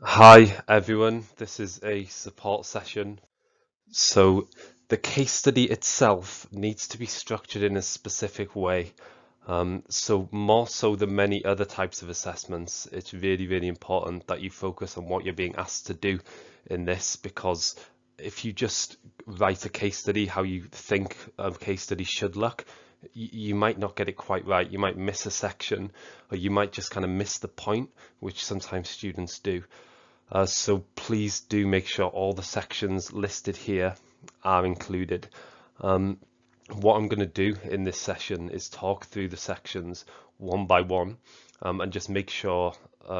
Hi everyone, this is a support session. So the case study itself needs to be structured in a specific way. So more so than many other types of assessments, it's really important that you focus on what you're being asked to do in this, because if you just write a case study how you think a case study should look, you might not get it quite right. You might miss a section, or you might just kind of miss the point, which sometimes students do. So please do make sure all the sections listed here are included. Um, what I'm going to do in this session is talk through the sections one by one, and just make sure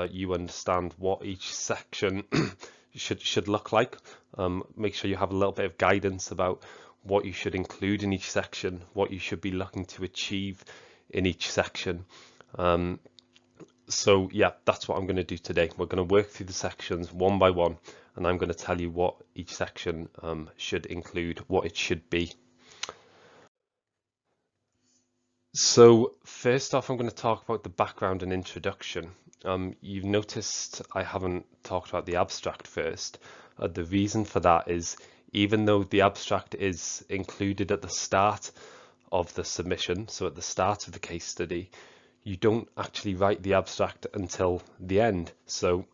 you understand what each section should look like. Make sure you have a little bit of guidance about what you should include in each section, what you should be looking to achieve in each section. Um, so yeah, that's what I'm going to do today. We're going to work through the sections one by one, and I'm going to tell you what each section should include, what it should be. So first off, I'm going to talk about the background and introduction. You've noticed I haven't talked about the abstract first. The reason for that is, even though the abstract is included at the start of the submission, so at the start of the case study, you don't actually write the abstract until the end. So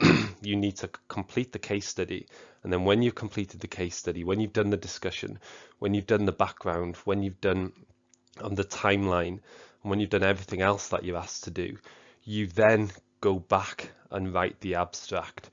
you need to complete the case study. And then when you've completed the case study, when you've done the discussion, when you've done the background, when you've done on the timeline, and when you've done everything else that you're asked to do, you then go back and write the abstract.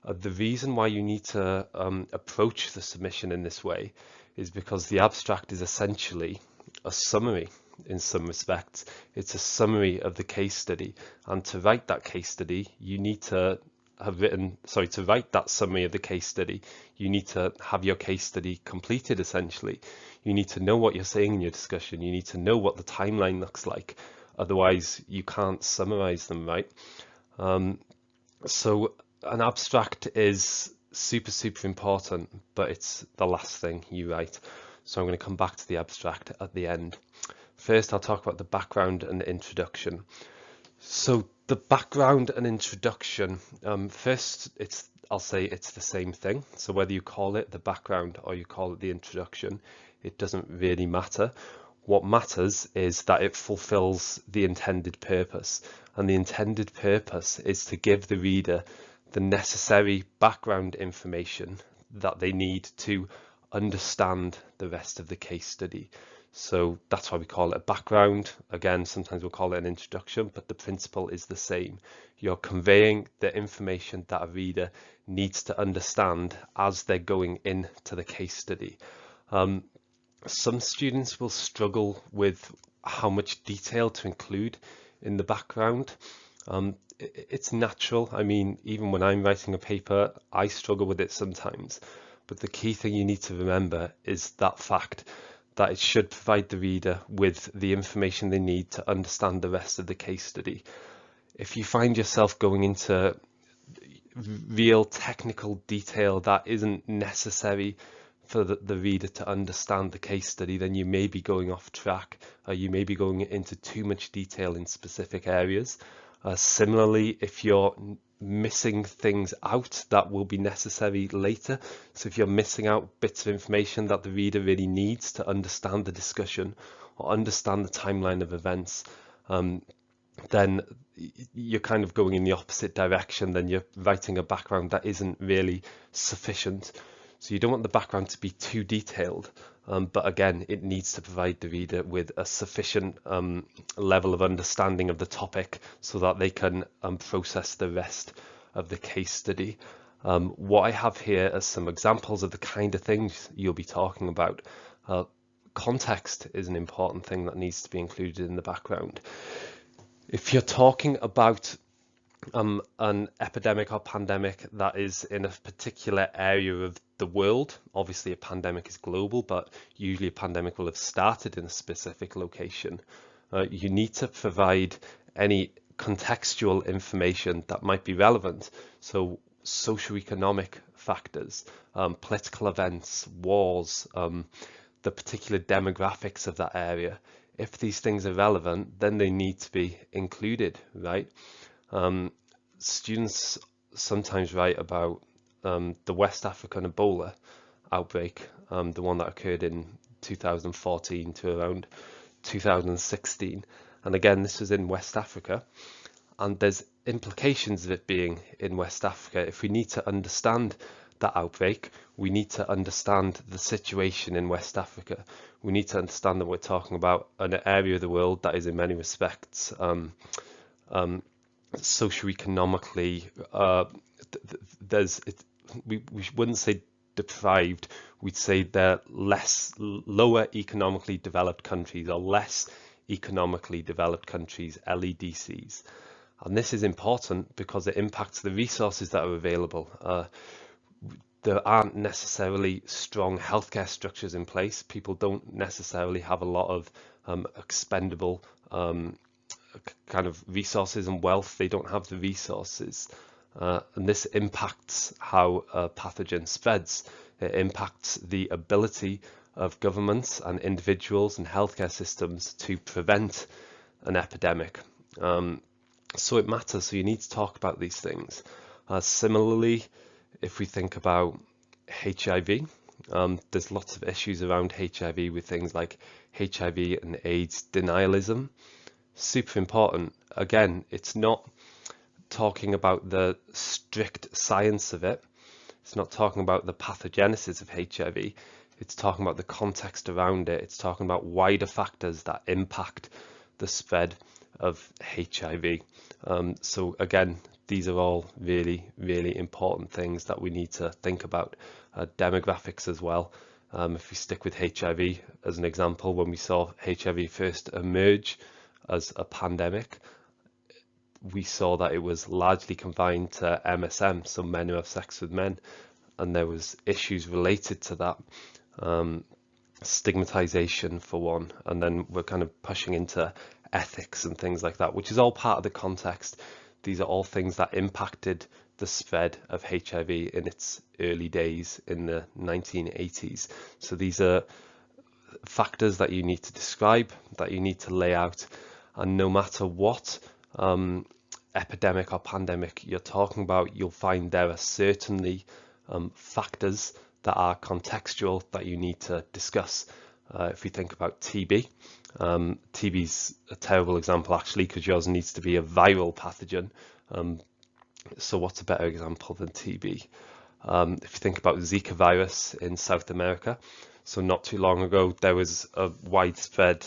The reason why you need to approach the submission in this way is because the abstract is essentially a summary in some respects. It's a summary of the case study, and to write that case study, you need to to write that summary of the case study, you need to have your case study completed essentially. You need to know what you're saying in your discussion. You need to know what the timeline looks like. Otherwise, you can't summarize them, right? So an abstract is super important, but it's the last thing you write. So I'm going to come back to the abstract at the end. First, I'll talk about the background and the introduction. So the background and introduction, first, I'll say it's the same thing. So whether you call it the background or you call it the introduction, it doesn't really matter. What matters is that it fulfills the intended purpose. And the intended purpose is to give the reader the necessary background information that they need to understand the rest of the case study. So that's why we call it a background. Again, sometimes we'll call it an introduction, but the principle is the same. You're conveying the information that a reader needs to understand as they're going into the case study. Some students will struggle with how much detail to include in the background. It's natural. I mean, even when I'm writing a paper, I struggle with it sometimes. But the key thing you need to remember is that fact that it should provide the reader with the information they need to understand the rest of the case study. If you find yourself going into real technical detail that isn't necessary for the reader to understand the case study, then you may be going off track. You may be going into too much detail in specific areas. Similarly, if you're missing things out that will be necessary later, so if you're missing out bits of information that the reader really needs to understand the discussion or understand the timeline of events, then you're kind of going in the opposite direction. Then you're writing a background that isn't really sufficient. So you don't want the background to be too detailed, but again, it needs to provide the reader with a sufficient level of understanding of the topic so that they can process the rest of the case study. What I have here are some examples of the kind of things you'll be talking about. Context is an important thing that needs to be included in the background. If you're talking about an epidemic or pandemic that is in a particular area of the world, obviously a pandemic is global, but usually a pandemic will have started in a specific location. You need to provide any contextual information that might be relevant. So socioeconomic factors, political events, wars, the particular demographics of that area. If these things are relevant, then they need to be included, right? Students sometimes write about the West African Ebola outbreak, the one that occurred in 2014 to around 2016. And again, this was in West Africa, and there's implications of it being in West Africa. If we need to understand that outbreak, we need to understand the situation in West Africa. We need to understand that we're talking about an area of the world that is in many respects socioeconomically, we wouldn't say deprived, we'd say they're lower economically developed countries, or less economically developed countries, LEDCs. And this is important because it impacts the resources that are available. There aren't necessarily strong healthcare structures in place. People don't necessarily have a lot of expendable kind of resources and wealth. They don't have the resources. And this impacts how a pathogen spreads. It impacts the ability of governments and individuals and healthcare systems to prevent an epidemic. So it matters. So you need to talk about these things. Similarly, if we think about HIV, there's lots of issues around HIV with things like HIV and AIDS denialism. Super important. Again, it's not talking about the strict science of it. It's not talking about the pathogenesis of HIV. It's talking about the context around it. It's talking about wider factors that impact the spread of HIV. So again, these are all really, really important things that we need to think about. Demographics as well. If we stick with HIV as an example, when we saw HIV first emerge as a pandemic, we saw that it was largely confined to MSM, so men who have sex with men, and there was issues related to that, stigmatization for one, and then we're kind of pushing into ethics and things like that, which is all part of the context. These are all things that impacted the spread of HIV in its early days in the 1980s. So these are factors that you need to describe, that you need to lay out, and no matter what epidemic or pandemic you're talking about, you'll find there are certainly factors that are contextual that you need to discuss. If we think about TB, TB's a terrible example actually, because yours needs to be a viral pathogen. So what's a better example than TB? If you think about Zika virus in South America, so not too long ago there was a widespread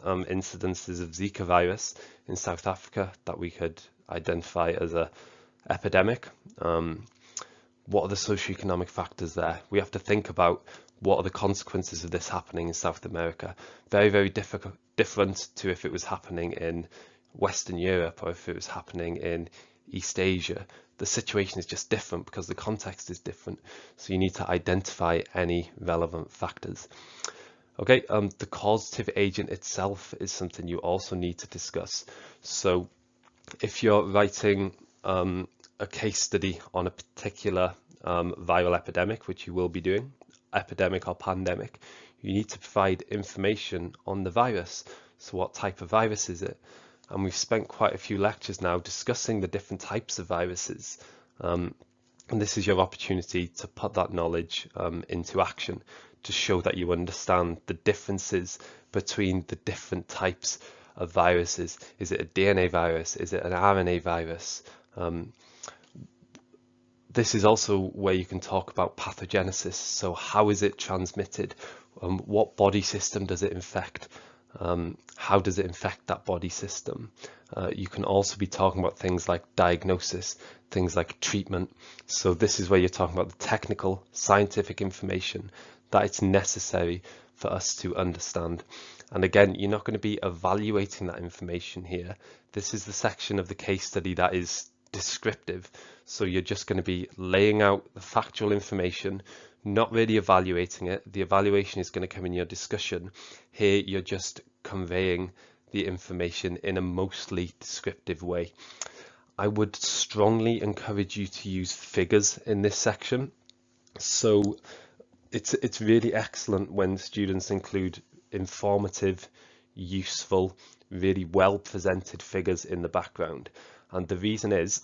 incidences of Zika virus in South Africa that we could identify as a epidemic. What are the socioeconomic factors there? We have to think about what are the consequences of this happening in South America. Very, very different to if it was happening in Western Europe or if it was happening in East Asia. The situation is just different because the context is different. So you need to identify any relevant factors. Okay, the causative agent itself is something you also need to discuss. So if you're writing a case study on a particular viral epidemic, which you will be doing, epidemic or pandemic, you need to provide information on the virus. So what type of virus is it? And we've spent quite a few lectures now discussing the different types of viruses. And this is your opportunity to put that knowledge into action, to show that you understand the differences between the different types of viruses. Is it a DNA virus? Is it an RNA virus? This is also where you can talk about pathogenesis. So how is it transmitted? What body system does it infect? How does it infect that body system? You can also be talking about things like diagnosis, things like treatment. So this is where you're talking about the technical, scientific information that it's necessary for us to understand. And again, you're not going to be evaluating that information here. This is the section of the case study that is descriptive. So you're just going to be laying out the factual information, not really evaluating it. The evaluation is going to come in your discussion. Here, you're just conveying the information in a mostly descriptive way. I would strongly encourage you to use figures in this section. So it's really excellent when students include informative, useful, really well presented figures in the background. And the reason is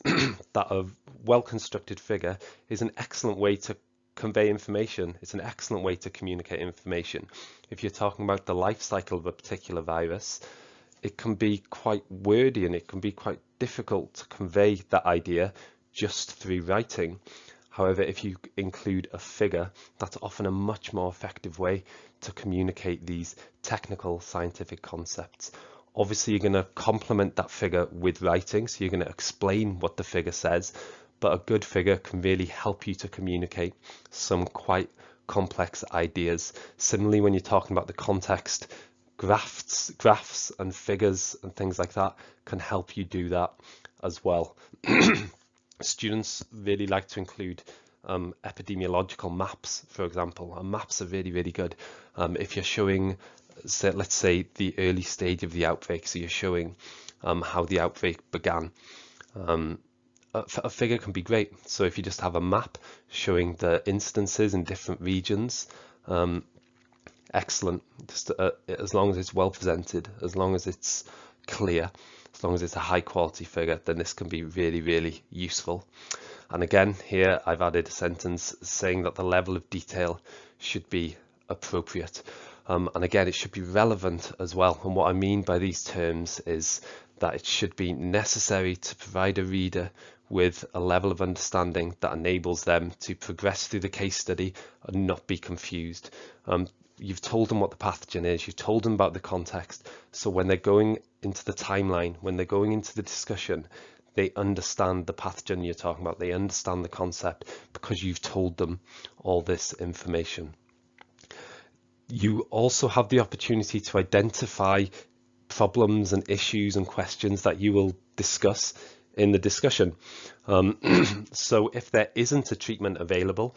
that a well-constructed figure is an excellent way to convey information. It's an excellent way to communicate information. If you're talking about the life cycle of a particular virus, it can be quite wordy and it can be quite difficult to convey that idea just through writing. However, if you include a figure, that's often a much more effective way to communicate these technical scientific concepts. Obviously, you're going to complement that figure with writing, so you're going to explain what the figure says, but a good figure can really help you to communicate some quite complex ideas. Similarly, when you're talking about the context, graphs and figures and things like that can help you do that as well. Students really like to include epidemiological maps, for example, and maps are really, really good. If you're showing, let's say, the early stage of the outbreak, so you're showing how the outbreak began, a figure can be great. So if you just have a map showing the instances in different regions, excellent. Just as long as it's well presented, as long as it's clear, as long as it's a high quality figure, then this can be really, really useful. And again, here I've added a sentence saying that the level of detail should be appropriate. And again, it should be relevant as well. And what I mean by these terms is that it should be necessary to provide a reader with a level of understanding that enables them to progress through the case study and not be confused. You've told them what the pathogen is, you've told them about the context, so when they're going into the timeline, when they're going into the discussion, they understand the pathogen you're talking about, they understand the concept because you've told them all this information. You also have the opportunity to identify problems and issues and questions that you will discuss in the discussion. So if there isn't a treatment available,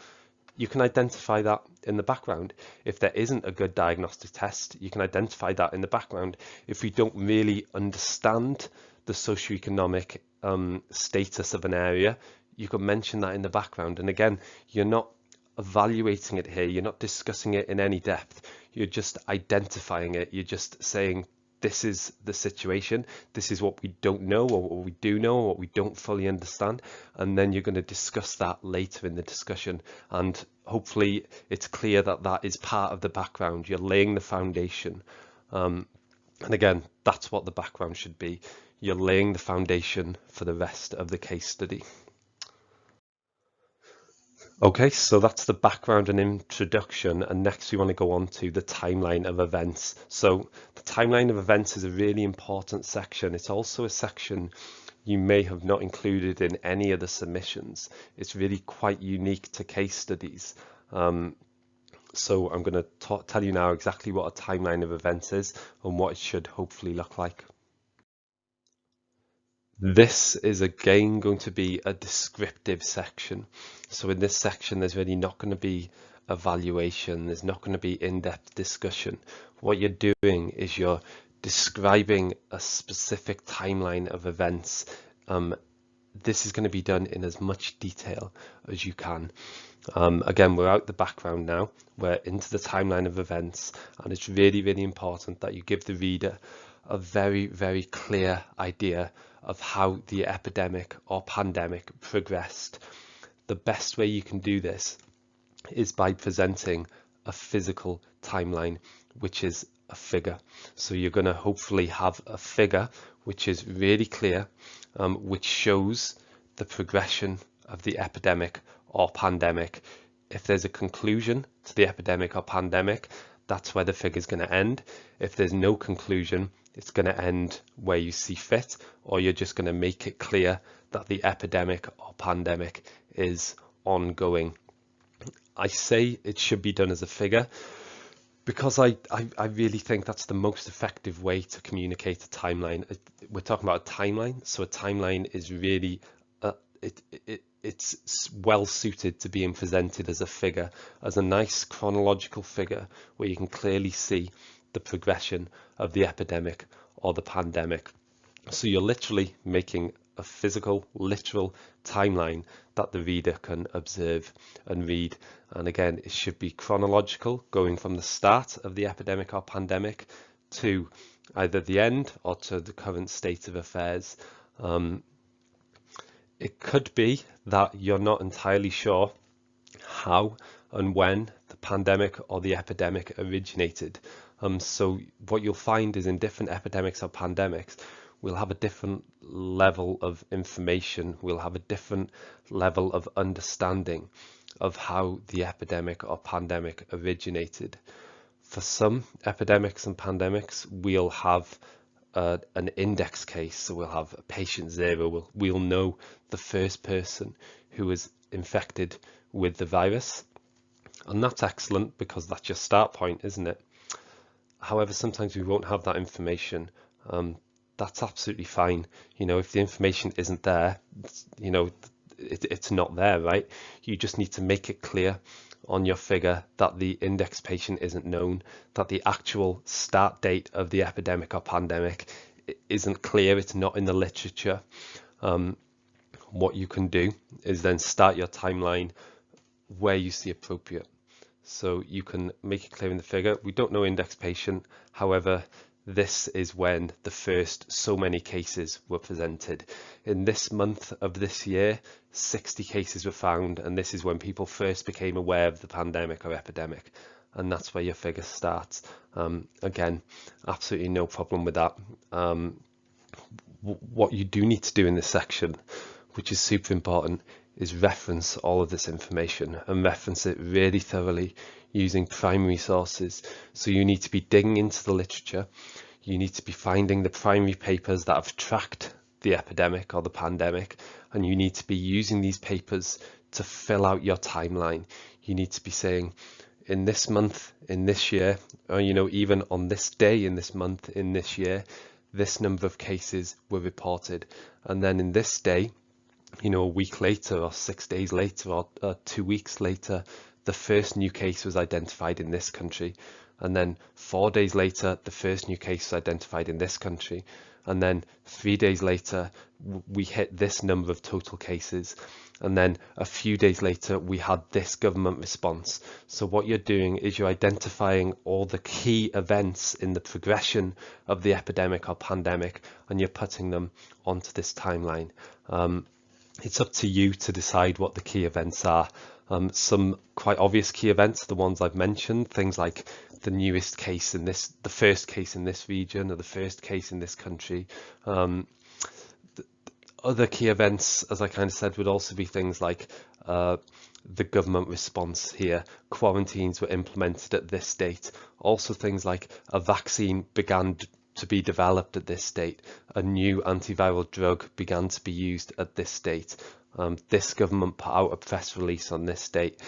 you can identify that in the background. If there isn't a good diagnostic test, you can identify that in the background. If we don't really understand the socioeconomic status of an area, you can mention that in the background. And again, you're not evaluating it here, you're not discussing it in any depth, you're just identifying it, you're just saying, this is the situation, this is what we don't know, or what we do know, or what we don't fully understand, and then you're going to discuss that later in the discussion. And hopefully it's clear that that is part of the background, you're laying the foundation. And again, that's what the background should be. You're laying the foundation for the rest of the case study. Okay, so that's the background and introduction, and next we want to go on to the timeline of events. So the timeline of events is a really important section. It's also a section you may have not included in any of the submissions. It's really quite unique to case studies. So I'm going to tell you now exactly what a timeline of events is and what it should hopefully look like. This is again going to be a descriptive section. So in this section, there's really not going to be evaluation. There's not going to be in-depth discussion. What you're doing is you're describing a specific timeline of events. This is going to be done in as much detail as you can. Again, we're out the background now. We're into the timeline of events, and it's really, really important that you give the reader a very, very clear idea of how the epidemic or pandemic progressed. The best way you can do this is by presenting a physical timeline, which is a figure. So you're going to hopefully have a figure which is really clear, which shows the progression of the epidemic or pandemic. If there's a conclusion to the epidemic or pandemic, that's where the figure is going to end. If there's no conclusion, it's going to end where you see fit, or you're just going to make it clear that the epidemic or pandemic is ongoing. I say it should be done as a figure because I really think that's the most effective way to communicate a timeline. We're talking about a timeline, so a timeline is really it's well suited to being presented as a figure, as a nice chronological figure where you can clearly see the progression of the epidemic or the pandemic. So you're literally making a physical, literal timeline that the reader can observe and read. And again, it should be chronological, going from the start of the epidemic or pandemic to either the end or to the current state of affairs. It could be that you're not entirely sure how and when the pandemic or the epidemic originated. So what you'll find is in different epidemics or pandemics, we'll have a different level of information, we'll have a different level of understanding of how the epidemic or pandemic originated. For some epidemics and pandemics, we'll have an index case. So we'll have patient zero. We'll know the first person who was infected with the virus. And that's excellent because that's your start point, isn't it? However, sometimes we won't have that information. That's absolutely fine. If the information isn't there, it's not there, right? You just need to make it clear on your figure that the index patient isn't known, that the actual start date of the epidemic or pandemic isn't clear, it's not in the literature. What you can do is then start your timeline where you see appropriate. So you can make it clear in the figure. We don't know index patient. However, this is when the first so many cases were presented. In this month of this year, 60 cases were found, and this is when people first became aware of the pandemic or epidemic. And that's where your figure starts. Again, absolutely no problem with that. What you do need to do in this section, which is super important, is reference all of this information and reference it really thoroughly using primary sources. So you need to be digging into the literature. You need to be finding the primary papers that have tracked the epidemic or the pandemic, and you need to be using these papers to fill out your timeline. You need to be saying, in this month, in this year, or even on this day in this month, in this year, this number of cases were reported, and then in this day, a week later or 6 days later or 2 weeks later, the first new case was identified in this country. And then 4 days later, the first new case was identified in this country. And then 3 days later, we hit this number of total cases. And then a few days later, we had this government response. So what you're doing is you're identifying all the key events in the progression of the epidemic or pandemic, and you're putting them onto this timeline. It's up to you to decide what the key events are. Some quite obvious key events, the ones I've mentioned, things like the newest case in this, the first case in this region, or the first case in this country. Other key events, as I kind of said, would also be things like the government response here. Quarantines were implemented at this date. Also things like a vaccine began to be developed at this date. A new antiviral drug began to be used at this date. This government put out a press release on this date.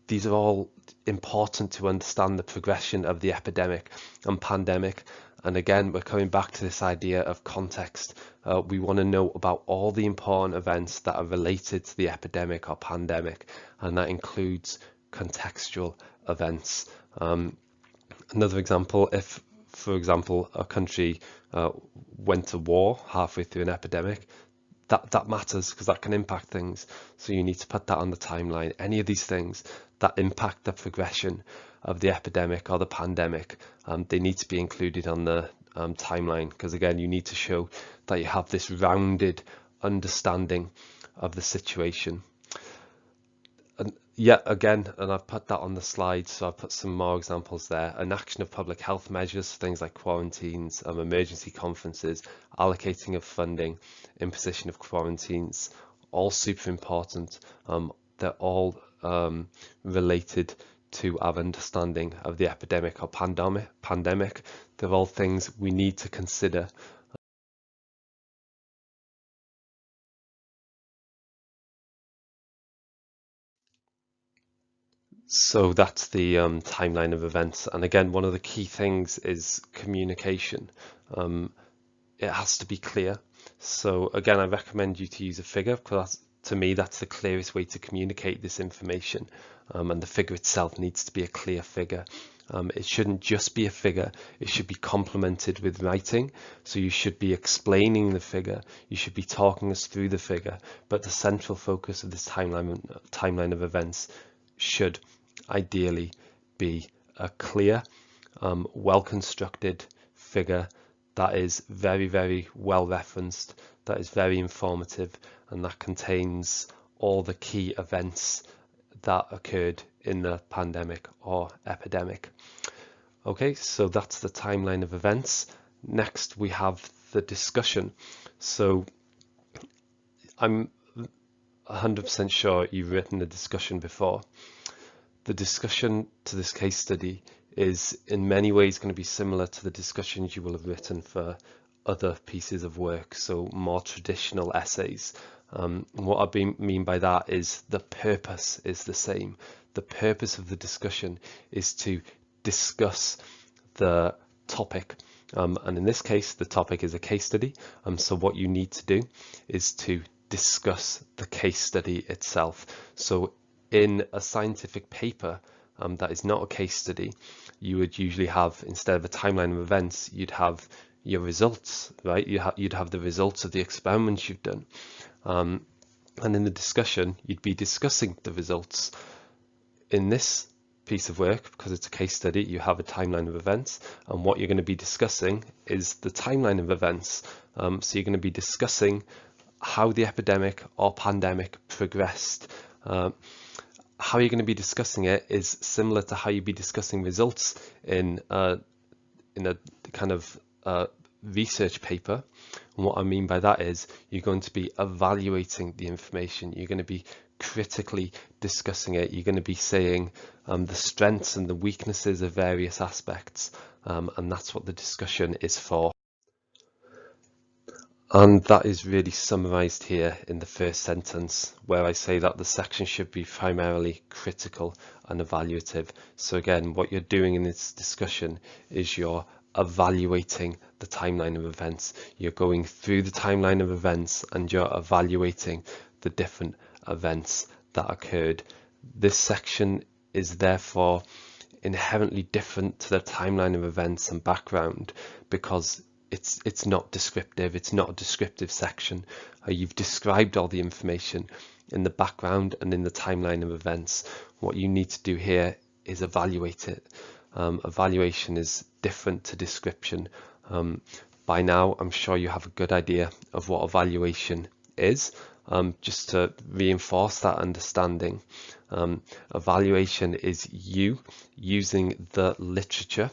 These are all important to understand the progression of the epidemic and pandemic. And again, we're coming back to this idea of context. We want to know about all the important events that are related to the epidemic or pandemic, and that includes contextual events. Another example, if, for example, a country went to war halfway through an epidemic, that matters because that can impact things. So you need to put that on the timeline. Any of these things that impact the progression of the epidemic or the pandemic, they need to be included on the timeline, because again, you need to show that you have this rounded understanding of the situation. And yet again, and I've put that on the slide, so I've put some more examples there. Enaction of public health measures, things like quarantines, emergency conferences, allocating of funding, imposition of quarantines, all super important. They're all related to our understanding of the epidemic or pandemic. They're all things we need to consider. So that's the timeline of events. And again, one of the key things is communication. It has to be clear. So again, I recommend you to use a figure, because to me, that's the clearest way to communicate this information. And the figure itself needs to be a clear figure. It shouldn't just be a figure, it should be complemented with writing. So you should be explaining the figure, you should be talking us through the figure, but the central focus of this timeline of events should ideally be a clear, well-constructed figure that is very, very well referenced, that is very informative, and that contains all the key events that occurred in the pandemic or epidemic. Okay, so that's the timeline of events. Next, we have the discussion. So I'm 100% sure you've written a discussion before. The discussion to this case study is in many ways going to be similar to the discussions you will have written for other pieces of work, so more traditional essays. What I mean by that is the purpose is the same. The purpose of the discussion is to discuss the topic. And in this case, the topic is a case study. So what you need to do is to discuss the case study itself. So in a scientific paper that is not a case study, you would usually have, instead of a timeline of events, you'd have your results, right? You'd have the results of the experiments you've done. And in the discussion, you'd be discussing the results. In this piece of work, because it's a case study, you have a timeline of events, and what you're going to be discussing is the timeline of events. So you're going to be discussing how the epidemic or pandemic progressed. How you're going to be discussing it is similar to how you'd be discussing results in a kind of research paper. And what I mean by that is you're going to be evaluating the information. You're going to be critically discussing it. You're going to be saying the strengths and the weaknesses of various aspects, and that's what the discussion is for. And that is really summarized here in the first sentence, where I say that the section should be primarily critical and evaluative. So again, what you're doing in this discussion is you're evaluating the timeline of events. You're going through the timeline of events and you're evaluating the different events that occurred. This section is therefore inherently different to the timeline of events and background because it's not descriptive. It's not a descriptive section. You've described all the information in the background and in the timeline of events. What you need to do here is evaluate it. Evaluation is different to description. By now, I'm sure you have a good idea of what evaluation is. Just to reinforce that understanding, evaluation is you using the literature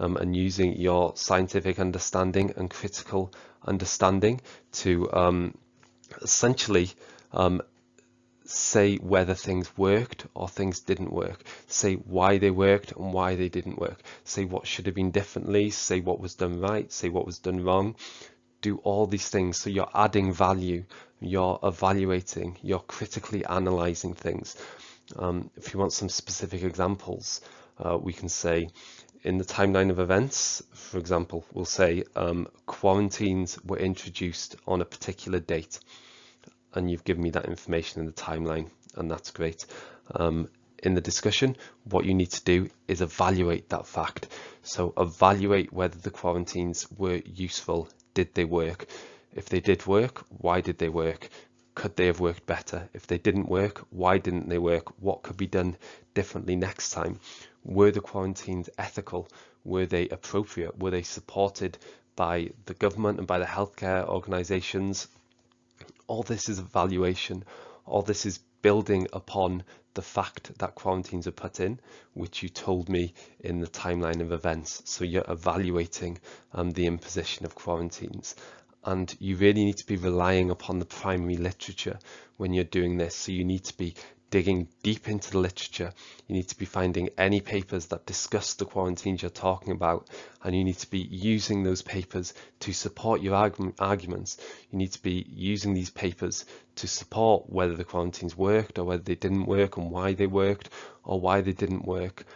and using your scientific understanding and critical understanding to essentially say whether things worked or things didn't work, say why they worked and why they didn't work, say what should have been differently, say what was done right, say what was done wrong. Do all these things. So you're adding value, you're evaluating, you're critically analyzing things. If you want some specific examples, we can say in the timeline of events, for example, we'll say quarantines were introduced on a particular date, and you've given me that information in the timeline, and that's great. In the discussion, what you need to do is evaluate that fact. So evaluate whether the quarantines were useful. Did they work? If they did work, why did they work? Could they have worked better? If they didn't work, why didn't they work? What could be done differently next time? Were the quarantines ethical? Were they appropriate? Were they supported by the government and by the healthcare organizations? All this is evaluation. All this is building upon the fact that quarantines are put in, which you told me in the timeline of events. So you're evaluating the imposition of quarantines. And you really need to be relying upon the primary literature when you're doing this. So you need to be digging deep into the literature. You need to be finding any papers that discuss the quarantines you're talking about, and you need to be using those papers to support your arguments. You need to be using these papers to support whether the quarantines worked or whether they didn't work, and why they worked or why they didn't work.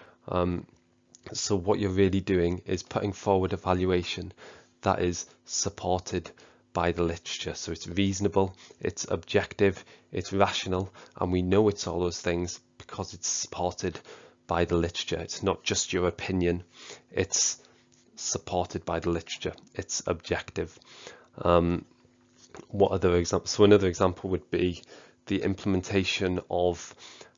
So what you're really doing is putting forward evaluation that is supported by the literature. So it's reasonable, it's objective, it's rational, and we know it's all those things because it's supported by the literature. It's not just your opinion, it's supported by the literature, it's objective. What other examples? So another example would be the implementation of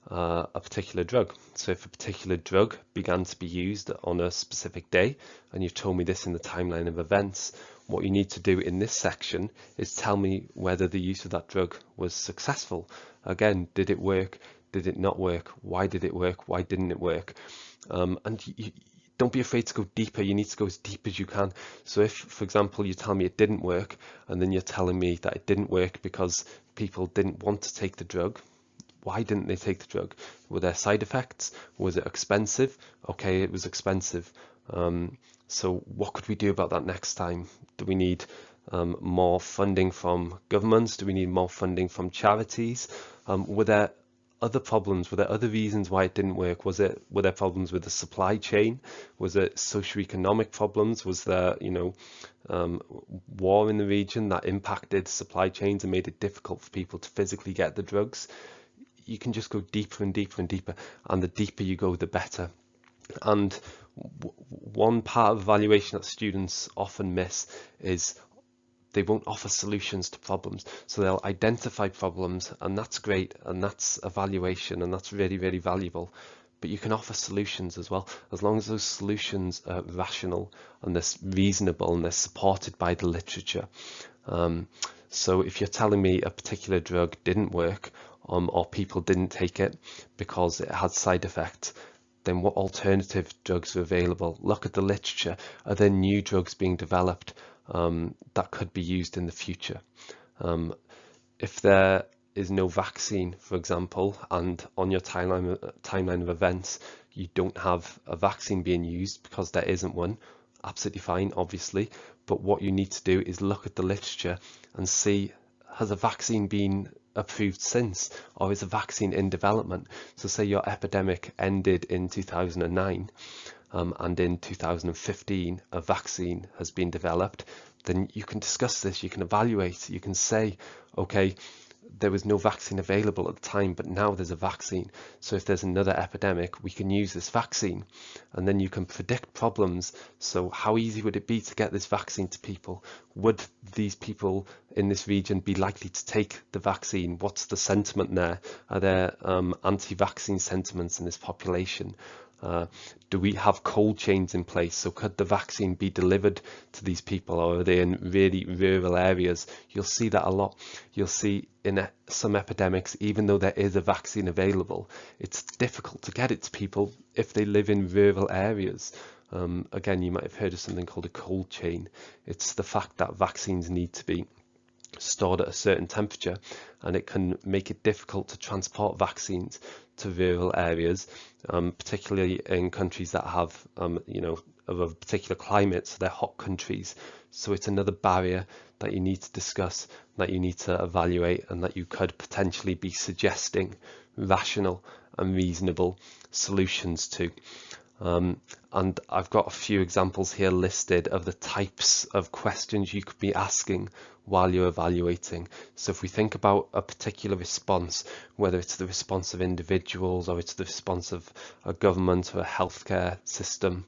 a particular drug. So if a particular drug began to be used on a specific day, and you've told me this in the timeline of events, What you need to do in this section is tell me whether the use of that drug was successful. Again, did it work? Did it not work? Why did it work? Why didn't it work? And you don't be afraid to go deeper. You need to go as deep as you can. So if, for example, you tell me it didn't work, and then you're telling me that it didn't work because people didn't want to take the drug, why didn't they take the drug? Were there side effects? Was it expensive? Okay, it was expensive. So what could we do about that next time? Do we need more funding from governments? Do we need more funding from charities? Were there other problems? Were there other reasons why it didn't work? Were there problems with the supply chain? Was it socioeconomic problems? Was there, war in the region that impacted supply chains and made it difficult for people to physically get the drugs? You can just go deeper and deeper and deeper, and the deeper you go, the better. And one part of evaluation that students often miss is they won't offer solutions to problems. So they'll identify problems, and that's great, and that's evaluation, and that's really, really valuable. But you can offer solutions as well, as long as those solutions are rational and they're reasonable and they're supported by the literature. So if you're telling me a particular drug didn't work, or people didn't take it because it had side effects, then what alternative drugs are available? Look at the literature. Are there new drugs being developed that could be used in the future? If there is no vaccine, for example, and on your timeline of events, you don't have a vaccine being used because there isn't one, absolutely fine, obviously. But what you need to do is look at the literature and see, has a vaccine been approved since, or is a vaccine in development? So say your epidemic ended in 2009 and in 2015 a vaccine has been developed, then you can discuss this, you can evaluate, you can say, okay, there was no vaccine available at the time, but now there's a vaccine. So if there's another epidemic, we can use this vaccine, and then you can predict problems. So how easy would it be to get this vaccine to people? Would these people in this region be likely to take the vaccine? What's the sentiment there? Are there anti-vaccine sentiments in this population? Do we have cold chains in place? So could the vaccine be delivered to these people, or are they in really rural areas? You'll see that a lot. You'll see in some epidemics, even though there is a vaccine available, it's difficult to get it to people if they live in rural areas. Again, you might have heard of something called a cold chain. It's the fact that vaccines need to be stored at a certain temperature, and it can make it difficult to transport vaccines to rural areas, particularly in countries that have, of a particular climate, so they're hot countries. So it's another barrier that you need to discuss, that you need to evaluate, and that you could potentially be suggesting rational and reasonable solutions to. And I've got a few examples here listed of the types of questions you could be asking while you're evaluating. So if we think about a particular response, whether it's the response of individuals or it's the response of a government or a healthcare system,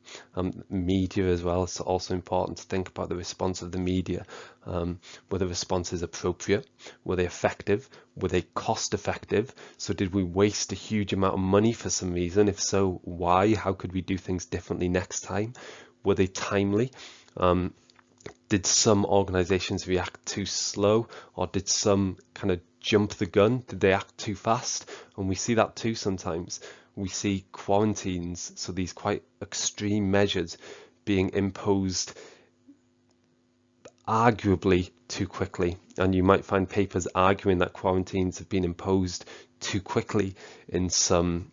media as well, it's also important to think about the response of the media. Were the responses appropriate? Were they effective? Were they cost effective? So did we waste a huge amount of money for some reason? If so, why? How could we do things differently next time? Were they timely? Did some organizations react too slow, or did some kind of jump the gun? Did they act too fast? And we see that too sometimes. We see quarantines, so these quite extreme measures being imposed arguably too quickly, and you might find papers arguing that quarantines have been imposed too quickly in some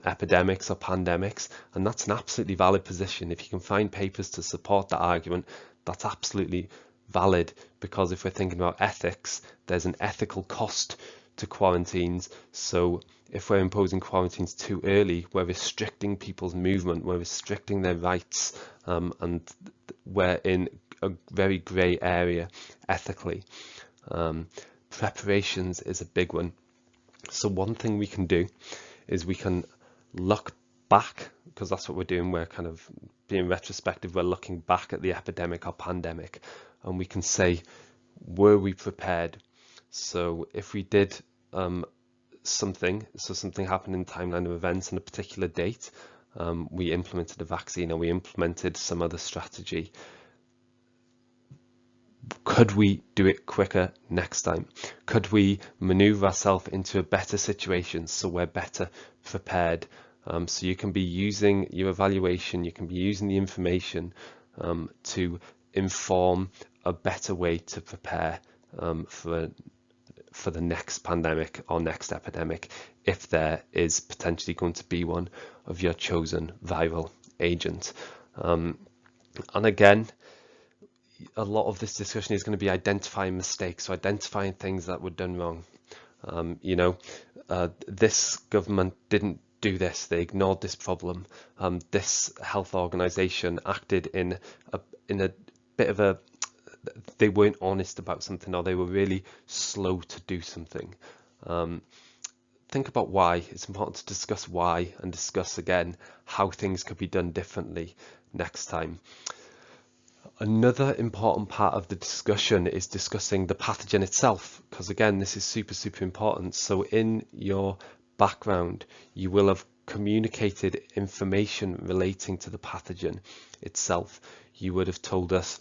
epidemics or pandemics, and that's an absolutely valid position. If you can find papers to support that argument, that's absolutely valid, because if we're thinking about ethics, there's an ethical cost to quarantines. So if we're imposing quarantines too early, we're restricting people's movement, we're restricting their rights, and we're in a very grey area ethically. Preparations is a big one. So one thing we can do is we can look back, because that's what we're doing. We're kind of being retrospective. We're looking back at the epidemic or pandemic, and we can say, were we prepared? So if we did something happened in timeline of events on a particular date, we implemented a vaccine or we implemented some other strategy, Could we do it quicker next time? Could we maneuver ourselves into a better situation so we're better prepared? So you can be using your evaluation, you can be using the information to inform a better way to prepare for the next pandemic or next epidemic, if there is potentially going to be one of your chosen viral agent. And again, a lot of this discussion is going to be identifying mistakes, so identifying things that were done wrong. This government didn't do this, they ignored this problem. This health organization acted in a bit of a, they weren't honest about something, or they were really slow to do something. Think about why. It's important to discuss why and discuss again how things could be done differently next time. Another important part of the discussion is discussing the pathogen itself, because again, this is super important. So in your background, you will have communicated information relating to the pathogen itself. You would have told us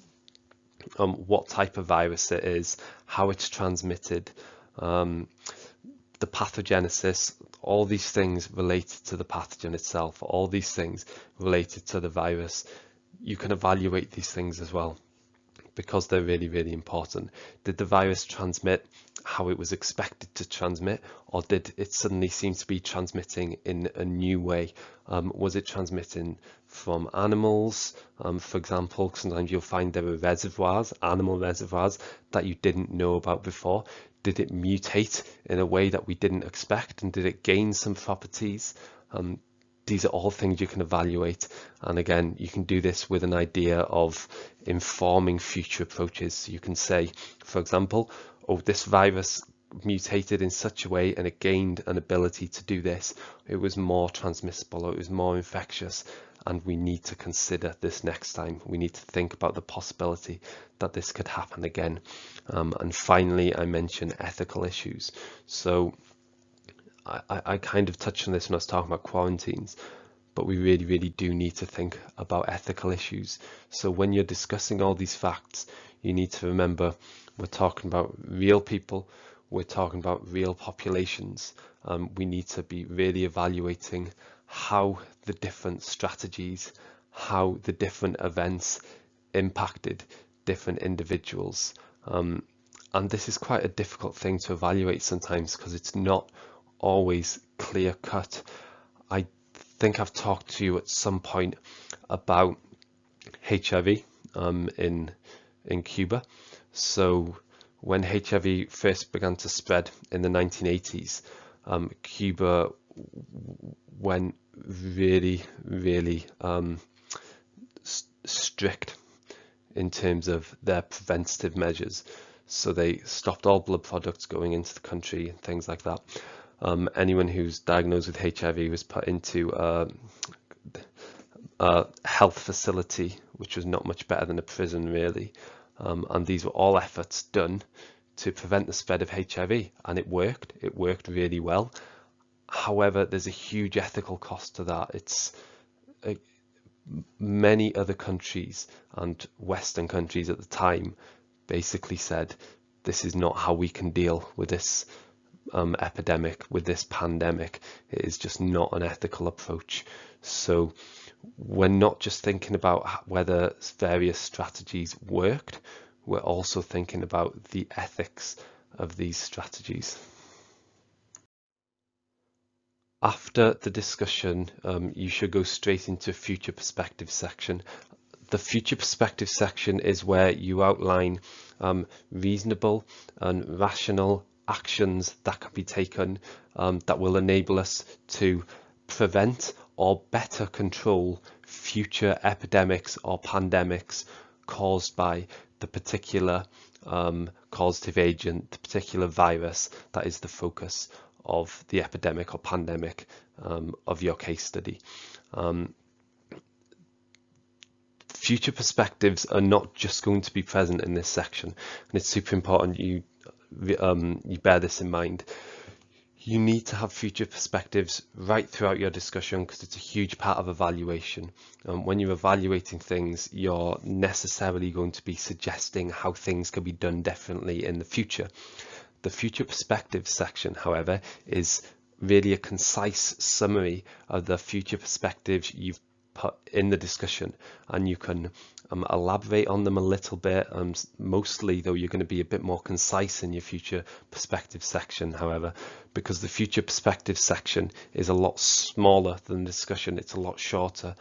what type of virus it is, how it's transmitted, the pathogenesis, all these things related to the pathogen itself, all these things related to the virus. You can evaluate these things as well, because they're really important. Did the virus transmit how it was expected to transmit, or did it suddenly seem to be transmitting in a new way? Was it transmitting from animals? For example, sometimes you'll find there are reservoirs, animal reservoirs, that you didn't know about before. Did it mutate in a way that we didn't expect, and did it gain some properties? These are all things you can evaluate, and again, you can do this with an idea of informing future approaches. So you can say, for example, oh, this virus mutated in such a way and it gained an ability to do this. It was more transmissible, or it was more infectious, and we need to consider this next time. We need to think about the possibility that this could happen again. And finally, I mentioned ethical issues. So I kind of touched on this when I was talking about quarantines, but we really do need to think about ethical issues. So when you're discussing all these facts, you need to remember we're talking about real people, we're talking about real populations. We need to be really evaluating how the different strategies, how the different events impacted different individuals. And this is quite a difficult thing to evaluate sometimes, because it's not always clear cut. I think I've talked to you at some point about HIV in Cuba. So when HIV first began to spread in the 1980s, Cuba went really strict in terms of their preventative measures. So they stopped all blood products going into the country and things like that. Anyone who's diagnosed with HIV was put into a health facility, which was not much better than a prison, really. And these were all efforts done to prevent the spread of HIV, and it worked. It worked really well. However, there's a huge ethical cost to that. It's many other countries and Western countries at the time basically said, this is not how we can deal with this epidemic, with this pandemic. It is just not an ethical approach. So we're not just thinking about whether various strategies worked, we're also thinking about the ethics of these strategies. After the discussion, you should go straight into future perspective section. The future perspective section is where you outline reasonable and rational actions that can be taken that will enable us to prevent or better control future epidemics or pandemics caused by the particular causative agent, the particular virus that is the focus of the epidemic or pandemic of your case study. Future perspectives are not just going to be present in this section, and it's super important you bear this in mind. You need to have future perspectives right throughout your discussion because it's a huge part of evaluation. When you're evaluating things, you're necessarily going to be suggesting how things could be done differently in the future. The future perspectives section, however, is really a concise summary of the future perspectives you've put in the discussion, and you can elaborate on them a little bit. Mostly though, you're going to be a bit more concise in your future perspective section, however, because the future perspective section is a lot smaller than the discussion. It's a lot shorter.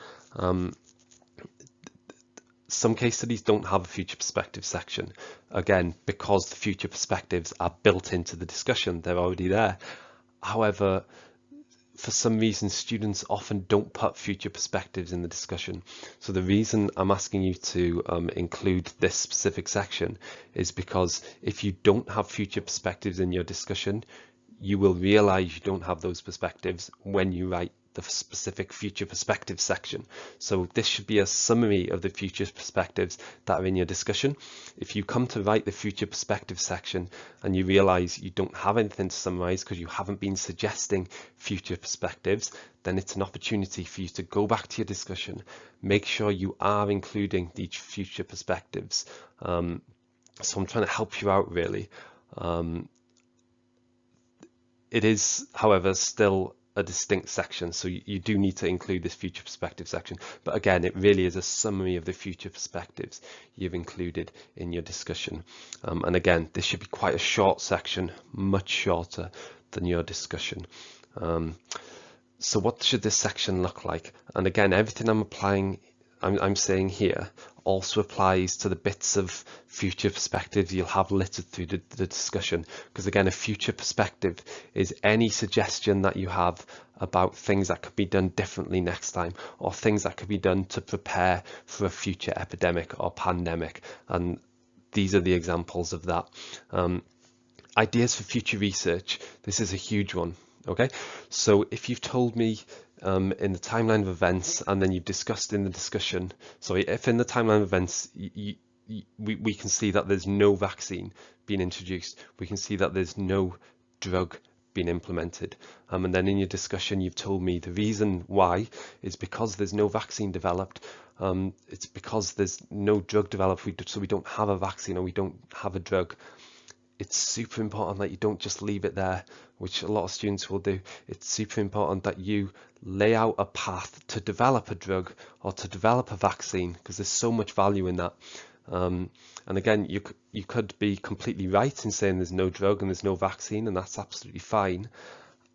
Some case studies don't have a future perspective section, again, because the future perspectives are built into the discussion. They're already there. However, for some reason, students often don't put future perspectives in the discussion. So the reason I'm asking you to include this specific section is because if you don't have future perspectives in your discussion, you will realize you don't have those perspectives when you write the specific future perspective section. So this should be a summary of the future perspectives that are in your discussion. If you come to write the future perspective section and you realize you don't have anything to summarize because you haven't been suggesting future perspectives, then it's an opportunity for you to go back to your discussion, make sure you are including these future perspectives. So I'm trying to help you out, really. It is, however, still a distinct section, so you do need to include this future perspective section. But again, it really is a summary of the future perspectives you've included in your discussion. And again, this should be quite a short section, much shorter than your discussion. So what should this section look like? And again, everything I'm saying here also applies to the bits of future perspectives you'll have littered through the discussion, because again, a future perspective is any suggestion that you have about things that could be done differently next time, or things that could be done to prepare for a future epidemic or pandemic. And these are the examples of that. Ideas for future research. This is a huge one. Okay, so if you've told me in the timeline of events, and then you've discussed in the discussion, sorry, if in the timeline of events we can see that there's no vaccine being introduced, we can see that there's no drug being implemented, and then in your discussion you've told me the reason why is because there's no vaccine developed, it's because there's no drug developed, so we don't have a vaccine or we don't have a drug. It's super important that you don't just leave it there, which a lot of students will do. It's super important that you lay out a path to develop a drug or to develop a vaccine, because there's so much value in that. And again, you could be completely right in saying there's no drug and there's no vaccine, and that's absolutely fine.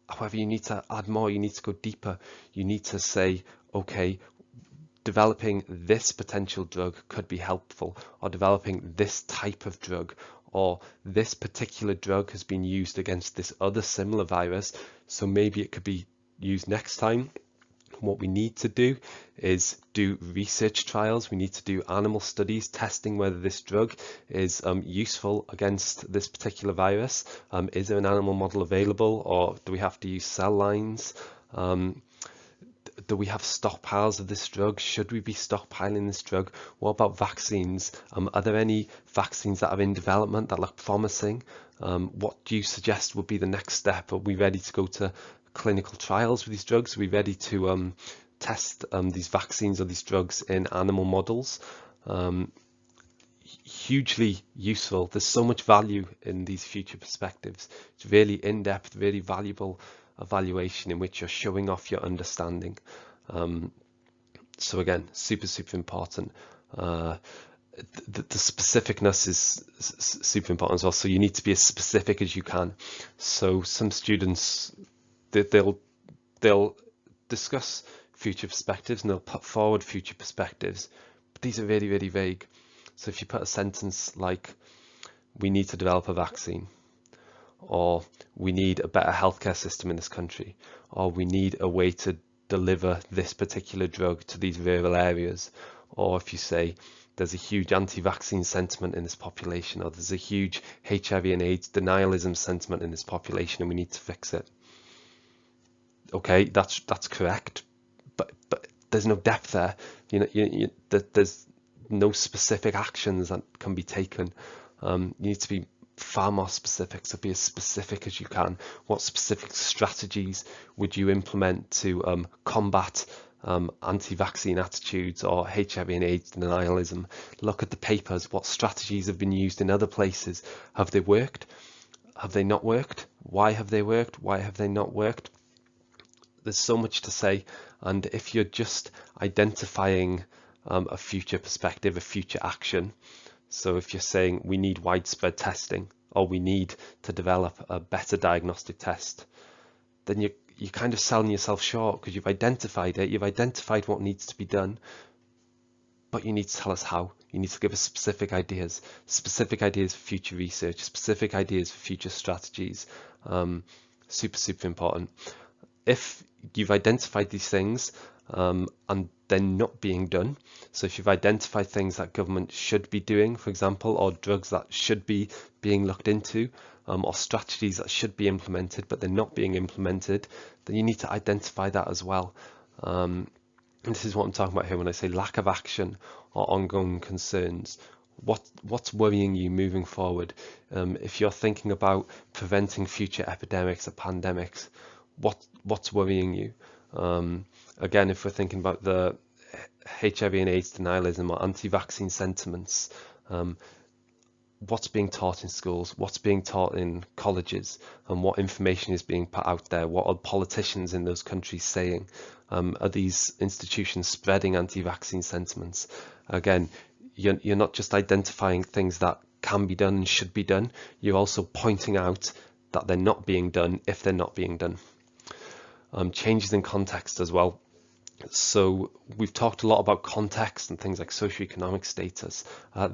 However, you need to add more, you need to go deeper. You need to say, okay, developing this potential drug could be helpful, or developing this type of drug, or this particular drug has been used against this other similar virus, so maybe it could be used next time. What we need to do is do research trials. We need to do animal studies testing whether this drug is useful against this particular virus. Is there an animal model available, or do we have to use cell lines? Do we have stockpiles of this drug? Should we be stockpiling this drug? What about vaccines? Are there any vaccines that are in development that look promising? What do you suggest would be the next step? Are we ready to go to clinical trials with these drugs? Are we ready to test these vaccines or these drugs in animal models? Hugely useful. There's so much value in these future perspectives. It's really in-depth, really valuable evaluation in which you're showing off your understanding. So again, super important. The specificness is super important as well, so you need to be as specific as you can. So some students, they'll discuss future perspectives and they'll put forward future perspectives, but these are really vague. So if you put a sentence like, we need to develop a vaccine, or we need a better healthcare system in this country, or we need a way to deliver this particular drug to these rural areas, or if you say there's a huge anti-vaccine sentiment in this population, or there's a huge HIV and AIDS denialism sentiment in this population and we need to fix it. Okay, that's correct, but there's no depth there. There's no specific actions that can be taken. You need to be far more specific, so be as specific as you can. What specific strategies would you implement to combat anti-vaccine attitudes or HIV and AIDS denialism? Look at the papers. What strategies have been used in other places? Have they worked? Have they not worked? Why have they worked? Why have they not worked? There's so much to say, and if you're just identifying a future perspective, a future action, so if you're saying we need widespread testing or we need to develop a better diagnostic test, then you're kind of selling yourself short, because you've identified it, you've identified what needs to be done, but you need to tell us how. You need to give us specific ideas for future research, specific ideas for future strategies. Super important. If you've identified these things and they're not being done, so if you've identified things that government should be doing, for example, or drugs that should be being looked into, or strategies that should be implemented but they're not being implemented, then you need to identify that as well. And this is what I'm talking about here when I say lack of action or ongoing concerns. What's worrying you moving forward? If you're thinking about preventing future epidemics or pandemics, what's worrying you? Again, if we're thinking about the HIV and AIDS denialism or anti-vaccine sentiments, what's being taught in schools, what's being taught in colleges, and what information is being put out there? What are politicians in those countries saying? Are these institutions spreading anti-vaccine sentiments? Again, you're not just identifying things that can be done and should be done, you're also pointing out that they're not being done if they're not being done. Changes in context as well. So we've talked a lot about context and things like socioeconomic status.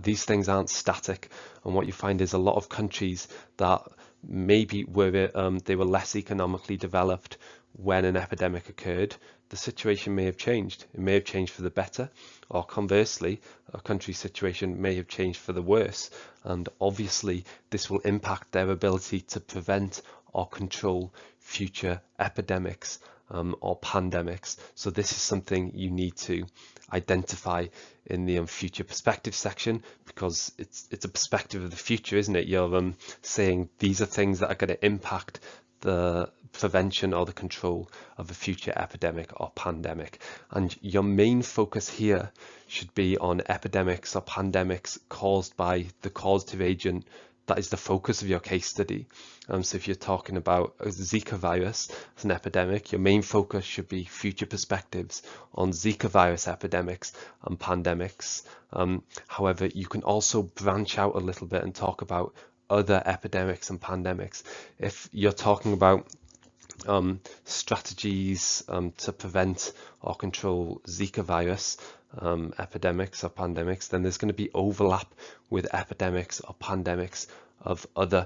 These things aren't static, and what you find is a lot of countries that maybe they were less economically developed when an epidemic occurred, the situation may have changed. It may have changed for the better, or conversely, a country's situation may have changed for the worse, and obviously this will impact their ability to prevent or control future epidemics or pandemics. So this is something you need to identify in the future perspective section, because it's a perspective of the future, isn't it? You're saying these are things that are going to impact the prevention or the control of a future epidemic or pandemic, and your main focus here should be on epidemics or pandemics caused by the causative agent that is the focus of your case study. So if you're talking about a Zika virus as an epidemic, your main focus should be future perspectives on Zika virus epidemics and pandemics. However, you can also branch out a little bit and talk about other epidemics and pandemics. If you're talking about strategies to prevent or control Zika virus epidemics or pandemics, then there's going to be overlap with epidemics or pandemics of other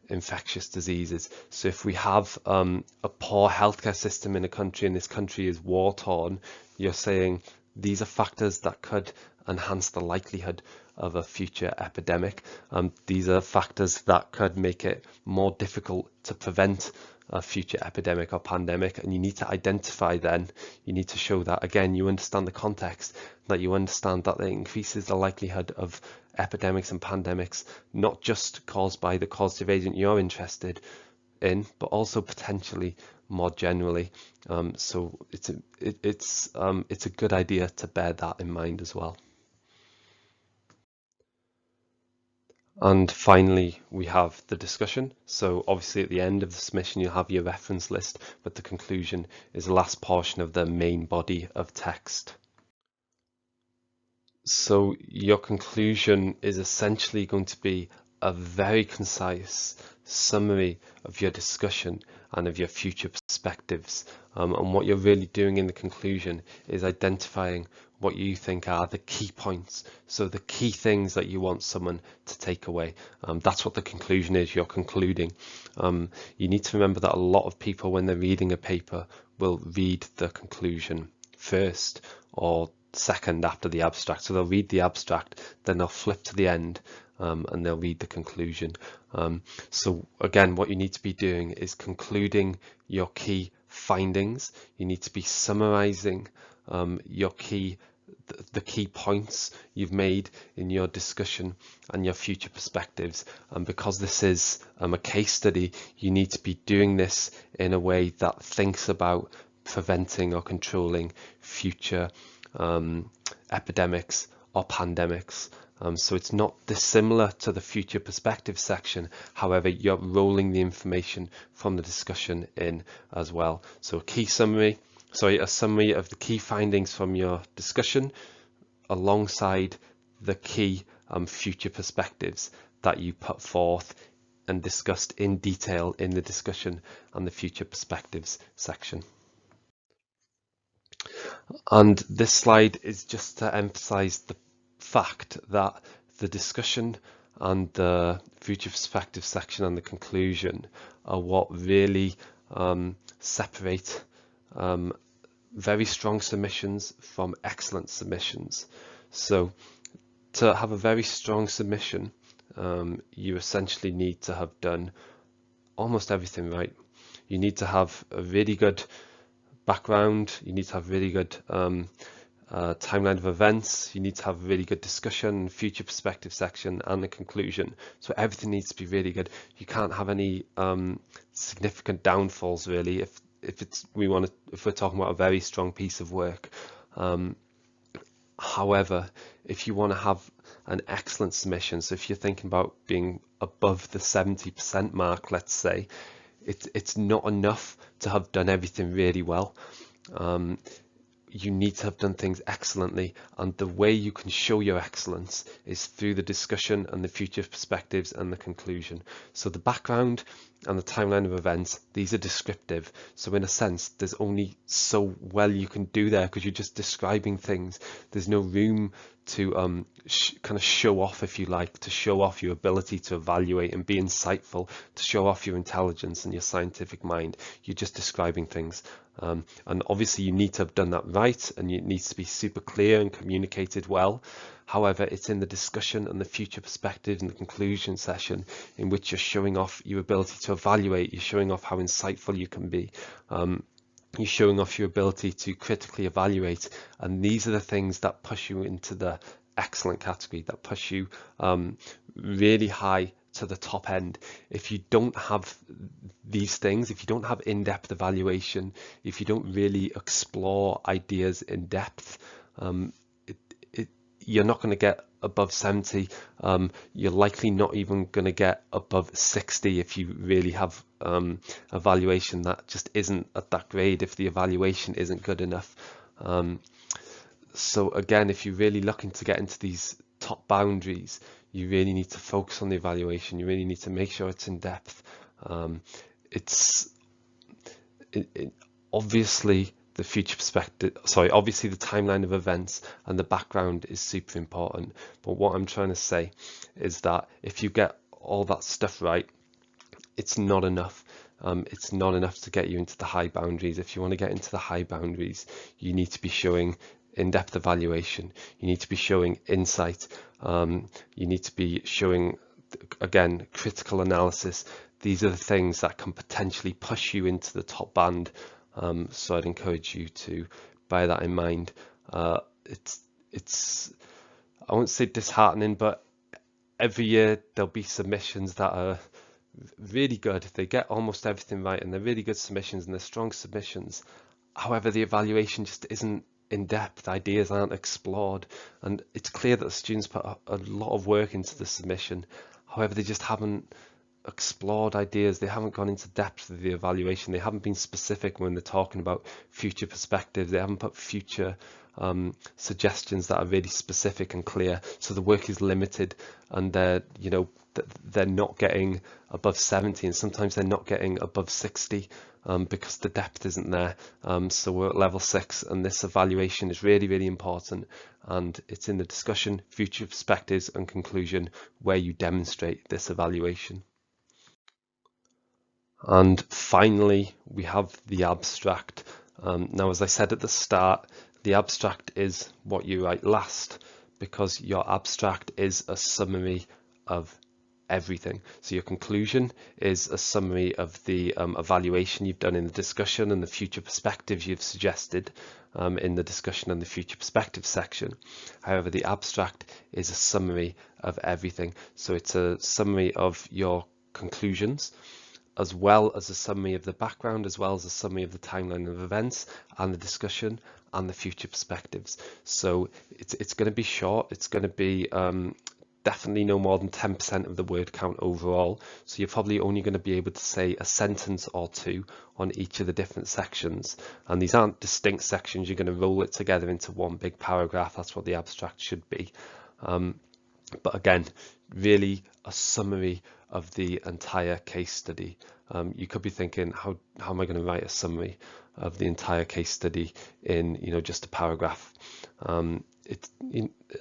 infectious diseases. So if we have a poor healthcare system in a country and this country is war torn, you're saying these are factors that could enhance the likelihood of a future epidemic. These are factors that could make it more difficult to prevent a future epidemic or pandemic, and you need to identify then, you need to show that, again, you understand the context, that you understand that it increases the likelihood of epidemics and pandemics, not just caused by the causative agent you're interested in, but also potentially more generally. So it's a good idea to bear that in mind as well. And finally, we have the discussion. So obviously at the end of the submission, you'll have your reference list, but the conclusion is the last portion of the main body of text. So your conclusion is essentially going to be a very concise summary of your discussion and of your future perspectives. And what you're really doing in the conclusion is identifying what you think are the key points. So the key things that you want someone to take away. That's what the conclusion is. You're concluding. You need to remember that a lot of people, when they're reading a paper, will read the conclusion first or second after the abstract. So they'll read the abstract, then they'll flip to the end and they'll read the conclusion. So again, what you need to be doing is concluding your key findings. You need to be summarizing the key points you've made in your discussion and your future perspectives. And because this is a case study, you need to be doing this in a way that thinks about preventing or controlling future epidemics or pandemics. So it's not dissimilar to the future perspective section. However, you're rolling the information from the discussion in as well. So a summary of the key findings from your discussion alongside the key future perspectives that you put forth and discussed in detail in the discussion and the future perspectives section. And this slide is just to emphasize the fact that the discussion and the future perspective section and the conclusion are what really separate very strong submissions from excellent submissions. So to have a very strong submission, you essentially need to have done almost everything right. You need to have a really good background, you need to have really good timeline of events, you need to have a really good discussion, future perspective section, and the conclusion. So everything needs to be really good. You can't have any significant downfalls really if we're talking about a very strong piece of work. However, if you want to have an excellent submission, so if you're thinking about being above the 70% mark, let's say, it's not enough to have done everything really well. You need to have done things excellently, and the way you can show your excellence is through the discussion and the future perspectives and the conclusion. So the background and the timeline of events, these are descriptive. So in a sense, there's only so well you can do there because you're just describing things. There's no room to kind of show off, if you like, to show off your ability to evaluate and be insightful, to show off your intelligence and your scientific mind. You're just describing things. And obviously you need to have done that right, and it needs to be super clear and communicated well. However, it's in the discussion and the future perspective and the conclusion session in which you're showing off your ability to evaluate, you're showing off how insightful you can be. You're showing off your ability to critically evaluate, and these are the things that push you into the excellent category, that push you really high to the top end. If you don't have these things, if you don't have in-depth evaluation, if you don't really explore ideas in depth, you're not going to get above 70. You're likely not even going to get above 60 if you really have evaluation that just isn't at that grade, if the evaluation isn't good enough. So again, if you're really looking to get into these top boundaries, you really need to focus on the evaluation. You really need to make sure it's in depth. Obviously the future perspective, obviously the timeline of events and the background is super important. But what I'm trying to say is that if you get all that stuff right, it's not enough. It's not enough to get you into the high boundaries. If you want to get into the high boundaries, you need to be showing in-depth evaluation. You need to be showing insight. You need to be showing, again, critical analysis. These are the things that can potentially push you into the top band. So I'd encourage you to bear that in mind. It's I won't say disheartening, but every year there'll be submissions that are really good. They get almost everything right, and they're really good submissions and they're strong submissions. However, the evaluation just isn't in depth. Ideas aren't explored, and it's clear that the students put a lot of work into the submission. However, they just haven't explored ideas. They haven't gone into depth of the evaluation. They haven't been specific when they're talking about future perspectives. They haven't put future suggestions that are really specific and clear. So the work is limited, and they're not getting above 70, and sometimes they're not getting above 60 because the depth isn't there. So we're at level 6, and this evaluation is really, really important, and it's in the discussion, future perspectives and conclusion where you demonstrate this evaluation. And finally, we have the abstract. Now, as I said at the start, the abstract is what you write last, because your abstract is a summary of everything. So your conclusion is a summary of the evaluation you've done in the discussion and the future perspectives you've suggested in the discussion and the future perspective section. However, the abstract is a summary of everything. So it's a summary of your conclusions, as well as a summary of the background, as well as a summary of the timeline of events and the discussion and the future perspectives. So it's going to be short. It's going to be definitely no more than 10% of the word count overall. So you're probably only going to be able to say a sentence or two on each of the different sections. And these aren't distinct sections. You're going to roll it together into one big paragraph. That's what the abstract should be. But again, really a summary of the entire case study. You could be thinking, how am I going to write a summary of the entire case study in just a paragraph?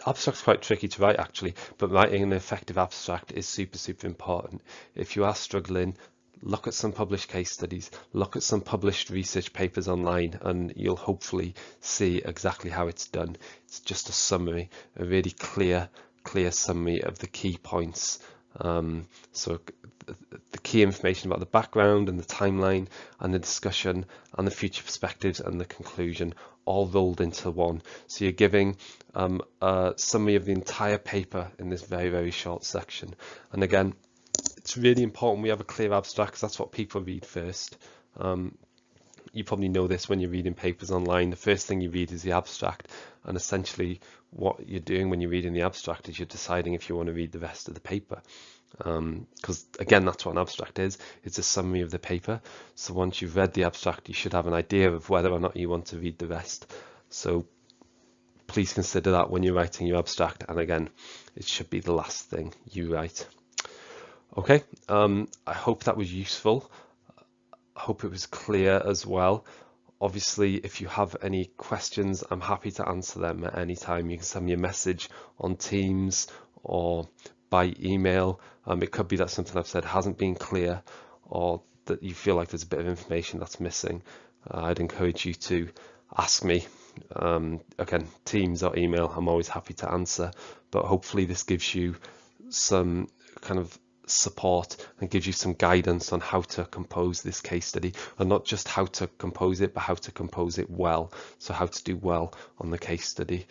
Abstract's quite tricky to write actually, but writing an effective abstract is super important. If you are struggling, look at some published case studies, look at some published research papers online, and you'll hopefully see exactly how it's done. It's just a summary, a really clear summary of the key points. So the key information about the background and the timeline and the discussion and the future perspectives and the conclusion all rolled into one. So you're giving a summary of the entire paper in this very short section. And again, it's really important we have a clear abstract, because that's what people read first. You probably know this when you're reading papers online. The first thing you read is the abstract, and essentially what you're doing when you're reading the abstract is you're deciding if you want to read the rest of the paper, because again, that's what an abstract is. It's a summary of the paper. So once you've read the abstract, you should have an idea of whether or not you want to read the rest. So please consider that when you're writing your abstract, and again, it should be the last thing you write. Okay, I hope that was useful. I hope it was clear as well. Obviously, if you have any questions, I'm happy to answer them at any time. You can send me a message on Teams or by email. It could be that something I've said hasn't been clear, or that you feel like there's a bit of information that's missing. I'd encourage you to ask me. Again, Teams or email, I'm always happy to answer, but hopefully this gives you some kind of support and gives you some guidance on how to compose this case study, and not just how to compose it, but how to compose it well. So how to do well on the case study.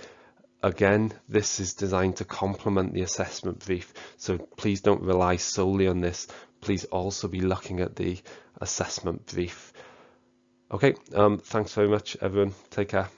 Again, this is designed to complement the assessment brief, so please don't rely solely on this. Please also be looking at the assessment brief. Okay, thanks very much everyone. Take care.